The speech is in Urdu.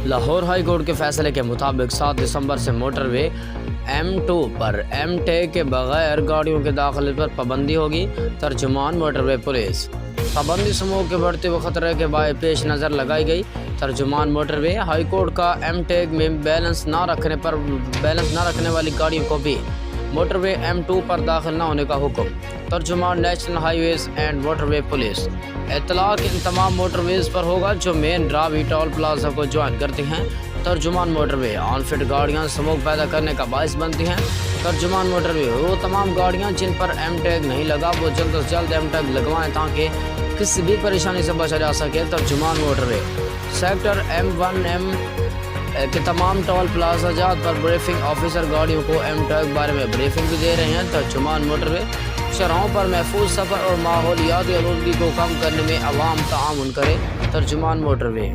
لاہور ہائی کورٹ کے فیصلے کے مطابق 7 دسمبر سے موٹر وے M2 پر ایم ٹیگ کے بغیر گاڑیوں کے داخلے پر پابندی ہوگی۔ ترجمان موٹر وے پولیس پابندی سموگ کے بڑھتے ہوئے خطرے کے باعث پیش نظر لگائی گئی۔ ترجمان موٹر وے ہائی کورٹ کا ایم ٹیگ میں بیلنس نہ رکھنے والی گاڑیوں کو بھی موٹر وے M2 پر داخل نہ ہونے کا حکم۔ ترجمان national highways and motorway police اطلاق ان تمام موٹر ویز پر ہوگا جو مین راوی ٹول پلازا کو جوائن کرتی ہیں۔ ترجمان موٹر وے آن فٹ گاڑیاں سموگ پیدا کرنے کا باعث بنتی ہیں۔ ترجمان موٹر وے وہ تمام گاڑیاں جن پر ایم ٹیگ نہیں لگا وہ جلد از جلد ایم ٹیگ لگوائیں تاکہ کسی بھی پریشانی سے بچا جا سکے۔ ترجمان موٹر وے سیکٹر M1M کے تمام ٹول پلازا جات پر بریفنگ آفیسر گاڑیوں کو ایم ٹیگ بارے میں بریفنگ بھی دے رہے ہیں۔ ترجمان موٹر وے شاہراہوں پر محفوظ سفر اور ماحولیاتی آلودگی کو کم کرنے میں عوام تعاون کرے۔ ترجمان موٹر وے